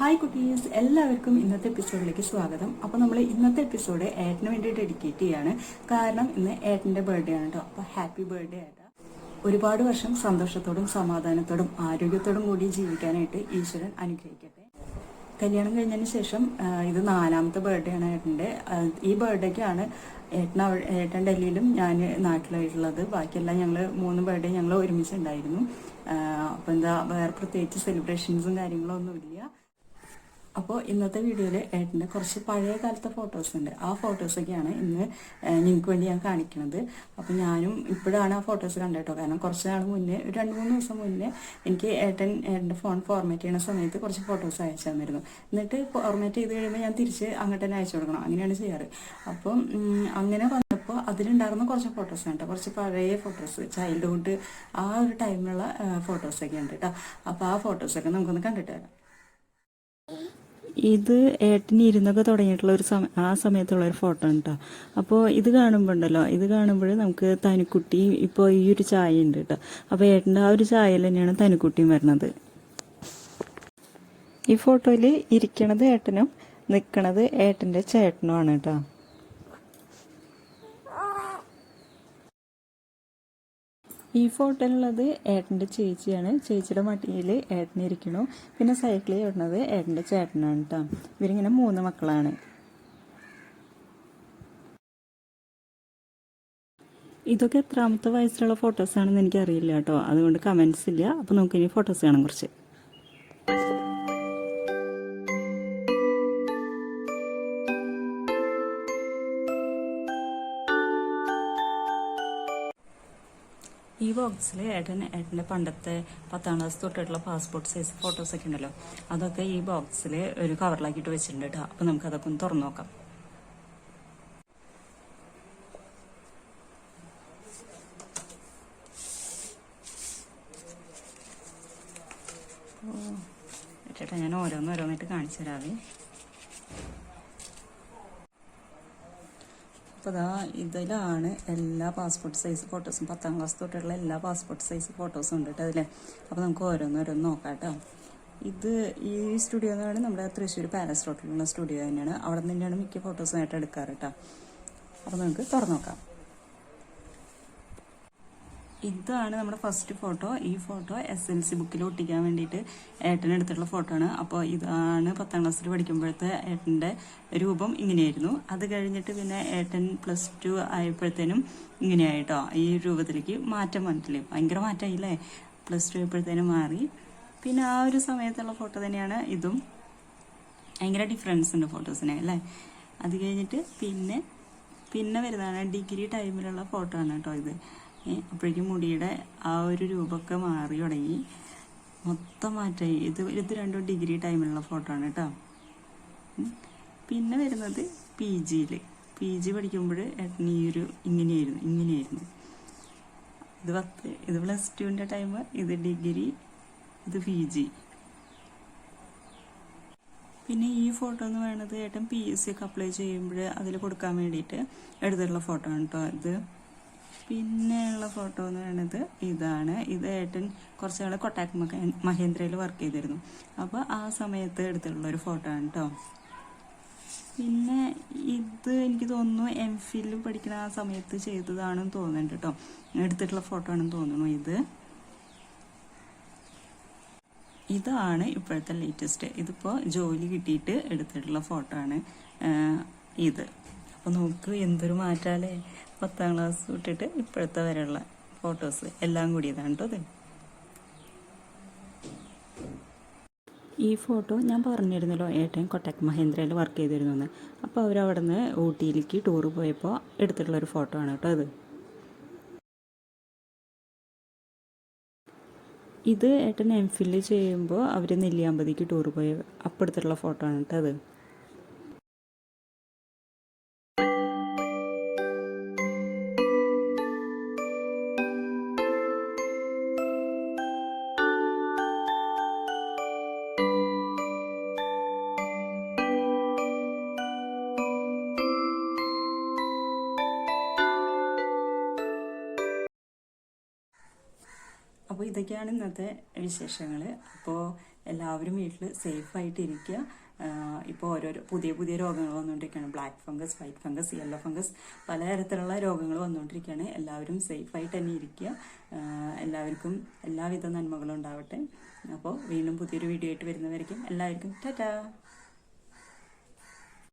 Hi കുട്ടീസ്, എല്ലാവർക്കും ഇന്നത്തെ എപ്പിസോഡിലേക്ക് സ്വാഗതം. അപ്പോൾ നമ്മൾ ഇന്നത്തെ എപ്പിസോഡ് ഏട്ടന് വേണ്ടി ഡെഡിക്കേറ്റ് ചെയ്യാണ്. കാരണം ഇന്ന് ഏട്ടൻ്റെ ബർത്ത്ഡേ ആണ് കേട്ടോ. അപ്പോൾ ഹാപ്പി ബർത്ത്ഡേ ഏട്ടാ. ഒരുപാട് വർഷം സന്തോഷത്തോടും സമാധാനത്തോടും ആരോഗ്യത്തോടും കൂടി ജീവിക്കാനായിട്ട് ഈശ്വരൻ അനുഗ്രഹിക്കട്ടെ. കല്യാണം കഴിഞ്ഞതിന് ശേഷം ഇത് 4ാമത്തെ ബർത്ത്ഡേ ആണ് ഏട്ടൻ്റെ. ഈ ബർത്ത്ഡേക്കാണ് ഏട്ടൻ ഡൽഹിയിലും ഞാൻ നാട്ടിലായിട്ടുള്ളത്. ബാക്കിയെല്ലാം ഞങ്ങൾ 3 ബർത്ത്ഡേ ഞങ്ങൾ ഒരുമിച്ചുണ്ടായിരുന്നു. അപ്പോൾ വേറെ പ്രത്യേകിച്ച് സെലിബ്രേഷൻസും കാര്യങ്ങളും ഒന്നുമില്ല. അപ്പോൾ ഇന്നത്തെ വീഡിയോയിൽ ഏട്ടൻ്റെ കുറച്ച് പഴയ കാലത്തെ ഫോട്ടോസ് ഉണ്ട്. ആ ഫോട്ടോസൊക്കെയാണ് ഇന്ന് നിങ്ങൾക്ക് വേണ്ടി ഞാൻ കാണിക്കുന്നത്. അപ്പോൾ ഞാനും ഇപ്പോഴാണ് ആ ഫോട്ടോസ് കണ്ടേട്ടോ. കാരണം കുറച്ച് നാൾ മുന്നേ, 2-3 ദിവസം മുന്നേ എനിക്ക് ഏട്ടൻ്റെ ഫോൺ ഫോർമാറ്റ് ചെയ്യുന്ന സമയത്ത് കുറച്ച് ഫോട്ടോസ് അയച്ചു തന്നിരുന്നു. എന്നിട്ട് ഫോർമാറ്റ് ചെയ്ത് കഴിയുമ്പോൾ ഞാൻ തിരിച്ച് അങ്ങോട്ട് തന്നെ അയച്ചു കൊടുക്കണം, അങ്ങനെയാണ് ചെയ്യാറ്. അപ്പം അങ്ങനെ വന്നപ്പോൾ അതിലുണ്ടായിരുന്ന കുറച്ച് ഫോട്ടോസ് ഉണ്ട്, കുറച്ച് പഴയ ഫോട്ടോസ്, ചൈൽഡ്ഹുഡ് ആ ഒരു ടൈമിലുള്ള ഫോട്ടോസൊക്കെ ഉണ്ട് കേട്ടോ. അപ്പോൾ ആ ഫോട്ടോസൊക്കെ നമുക്കൊന്ന് കണ്ടിട്ട് വരാം. ഇത് ഏട്ടന് ഇരുന്നൊക്കെ തുടങ്ങിയിട്ടുള്ള ആ സമയത്തുള്ള ഒരു ഫോട്ടോ ആണ് കേട്ടോ. അപ്പോൾ ഇത് കാണുമ്പോൾ ഉണ്ടല്ലോ, ഇത് കാണുമ്പോൾ നമുക്ക് തനിക്കുട്ടി ഇപ്പോൾ ഈ ഒരു ചായ ഉണ്ട് കേട്ടോ. അപ്പോൾ ഏട്ടൻ്റെ ആ ഒരു ചായയിൽ തന്നെയാണ് തനിക്കുട്ടിയും വരുന്നത്. ഈ ഫോട്ടോയിൽ ഇരിക്കണത് ഏട്ടനും നിൽക്കണത് ഏട്ടൻ്റെ ചേട്ടനുമാണ് കേട്ടോ. ഈ ഫോട്ടോയിലുള്ളത് ഏട്ടൻ്റെ ചേച്ചിയാണ്. ചേച്ചിയുടെ മടിയിൽ ഏട്ടനിരിക്കണു. പിന്നെ സൈക്കിളിൽ വരുന്നത് ഏട്ടൻ്റെ ചേട്ടനാണ് കേട്ടോ. ഇവരിങ്ങനെ 3 മക്കളാണ്. ഇതൊക്കെ എത്രാമത്തെ വയസ്സിലുള്ള ഫോട്ടോസാണെന്ന് എനിക്കറിയില്ല കേട്ടോ. അതുകൊണ്ട് കമൻസ് ഇല്ല. അപ്പോൾ നമുക്കിനി ഫോട്ടോസ് കാണാം കുറച്ച്. ഈ ബോക്സിൽ ഏട്ടൻ്റെ പണ്ടത്തെ 10ാം ക്ലാസ് തൊട്ടിട്ടുള്ള പാസ്പോർട്ട് സൈസ് ഫോട്ടോസൊക്കെ ഉണ്ടല്ലോ, അതൊക്കെ ഈ ബോക്സിൽ ഒരു കവറിലാക്കിയിട്ട് വെച്ചിട്ടുണ്ട് കേട്ടോ. അപ്പോൾ നമുക്ക് അതൊക്കെ ഒന്ന് തുറന്നു നോക്കാം. ചേട്ടാ, ഞാൻ ഓരോന്നോരോന്നായിട്ട് കാണിച്ചു തരാവേ. അപ്പോൾ ഇതിലാണ് എല്ലാ പാസ്പോർട്ട് സൈസ് ഫോട്ടോസും, 10ാം ക്ലാസ് തൊട്ടുള്ള എല്ലാ പാസ്പോർട്ട് സൈസ് ഫോട്ടോസും ഉണ്ട് കേട്ടോ അതിൽ. അപ്പോൾ നമുക്ക് ഓരോന്നോരോന്ന് നോക്കാം കേട്ടോ. ഈ സ്റ്റുഡിയോ എന്ന് പറയുന്നത് നമ്മുടെ തൃശ്ശൂർ പാലസ് റോട്ടിലുള്ള സ്റ്റുഡിയോ തന്നെയാണ്. അവിടെ നിന്ന് തന്നെയാണ് മിക്ക ഫോട്ടോസുമായിട്ട് എടുക്കാറ് കേട്ടോ. അപ്പോൾ നമുക്ക് തുറന്നു നോക്കാം. ഇതാണ് നമ്മുടെ ഫസ്റ്റ് ഫോട്ടോ. ഈ ഫോട്ടോ SLC ബുക്കിൽ ഒട്ടിക്കാൻ വേണ്ടിയിട്ട് ഏട്ടൻ എടുത്തിട്ടുള്ള ഫോട്ടോ ആണ്. അപ്പോൾ ഇതാണ് 10ാം ക്ലാസ്സിൽ പഠിക്കുമ്പോഴത്തെ ഏട്ടൻ്റെ രൂപം ഇങ്ങനെയായിരുന്നു. അത് കഴിഞ്ഞിട്ട് പിന്നെ ഏട്ടൻ +2 ആയപ്പോഴത്തേനും ഇങ്ങനെയായിട്ടോ. ഈ രൂപത്തിലേക്ക് മാറ്റം വന്നിട്ടില്ലേ, ഭയങ്കര മാറ്റമായില്ലേ. +2 ആയപ്പോഴത്തേനും മാറി. പിന്നെ ആ ഒരു സമയത്തുള്ള ഫോട്ടോ തന്നെയാണ് ഇതും. ഭയങ്കര ഡിഫറൻസ് ഉണ്ട് ഫോട്ടോസിനെ അല്ലേ. അത് കഴിഞ്ഞിട്ട് പിന്നെ വരുന്നതാണ് ഡിഗ്രി ടൈമിലുള്ള ഫോട്ടോ ആണ് കേട്ടോ ഇത്. അപ്പോഴേക്കും മുടിയുടെ ആ ഒരു രൂപമൊക്കെ മാറി തുടങ്ങി, മൊത്തം മാറ്റമായി. ഇത് രണ്ടും ഡിഗ്രി ടൈമിലുള്ള ഫോട്ടോ ആണ് കേട്ടോ. പിന്നെ വരുന്നത് PG പഠിക്കുമ്പോൾ ഏട്ടൻ ഈ ഒരു ഇങ്ങനെയായിരുന്നു. ഇത് +2ൻ്റെ ടൈം, ഇത് ഡിഗ്രി, ഇത് PG. പിന്നെ ഈ ഫോട്ടോ എന്ന് പറയുന്നത് ഏട്ടൻ PSC ഒക്കെ അപ്ലൈ ചെയ്യുമ്പോൾ അതിൽ കൊടുക്കാൻ വേണ്ടിയിട്ട് എടുത്തിട്ടുള്ള ഫോട്ടോ ആണ് കേട്ടോ ഇത്. പിന്നെയുള്ള ഫോട്ടോ എന്ന് പറയുന്നത് ഇതാണ്. ഇത് ഏട്ടൻ കുറച്ച് നാൾ കൊട്ടാക് മഹേന്ദ്രയിൽ വർക്ക് ചെയ്തിരുന്നു. അപ്പോൾ ആ സമയത്ത് എടുത്തിട്ടുള്ളൊരു ഫോട്ടോ ആണ് കേട്ടോ. പിന്നെ ഇത് എനിക്ക് തോന്നുന്നു MPhil പഠിക്കുന്ന ആ സമയത്ത് ചെയ്തതാണെന്ന് തോന്നുന്നുണ്ട് കേട്ടോ. എടുത്തിട്ടുള്ള ഫോട്ടോ ആണെന്ന് തോന്നുന്നു ഇതാണ് ഇപ്പോഴത്തെ ലേറ്റസ്റ്റ്. ഇതിപ്പോൾ ജോലി കിട്ടിയിട്ട് എടുത്തിട്ടുള്ള ഫോട്ടോ ആണ് ഇത്. അപ്പോൾ നോക്ക് എന്തൊരു മാറ്റാലേ. 10ാം ക്ലാസ് തൊട്ടിട്ട് ഇപ്പോഴത്തെ വരെയുള്ള ഫോട്ടോസ് എല്ലാം കൂടി ഇതാണ് കേട്ടോ. ഈ ഫോട്ടോ ഞാൻ പറഞ്ഞിരുന്നല്ലോ ഏട്ടൻ കൊട്ടാക് മഹേന്ദ്രയിൽ വർക്ക് ചെയ്തിരുന്നു. അപ്പോൾ അവരവിടെ നിന്ന് ഊട്ടിയിലേക്ക് ടൂർ പോയപ്പോൾ എടുത്തിട്ടുള്ളൊരു ഫോട്ടോ ആണ് കേട്ടോ ഇത് ഏട്ടൻ MPhil ചെയ്യുമ്പോൾ അവർ നെല്ലിയാമ്പതിക്ക് ടൂർ പോയ അപ്പോൾ എടുത്തിട്ടുള്ള ഫോട്ടോ ആണ് കേട്ടോ അപ്പോൾ ഇതൊക്കെയാണ് ഇന്നത്തെ വിശേഷങ്ങൾ. അപ്പോൾ എല്ലാവരും വീട്ടിൽ സേഫായിട്ട് ഇരിക്കുക. ഇപ്പോൾ ഓരോരോ പുതിയ രോഗങ്ങൾ വന്നുകൊണ്ടിരിക്കുകയാണ്. Black fungus, white fungus, yellow fungus, പലതരത്തിലുള്ള രോഗങ്ങൾ വന്നുകൊണ്ടിരിക്കുകയാണ്. എല്ലാവരും സേഫായിട്ട് തന്നെ ഇരിക്കുക. എല്ലാവർക്കും എല്ലാവിധ നന്മകളും ഉണ്ടാവട്ടെ. അപ്പോൾ വീണ്ടും പുതിയൊരു വീഡിയോ ആയിട്ട് വരുന്നവരേക്കും എല്ലാവർക്കും ടാറ്റാ.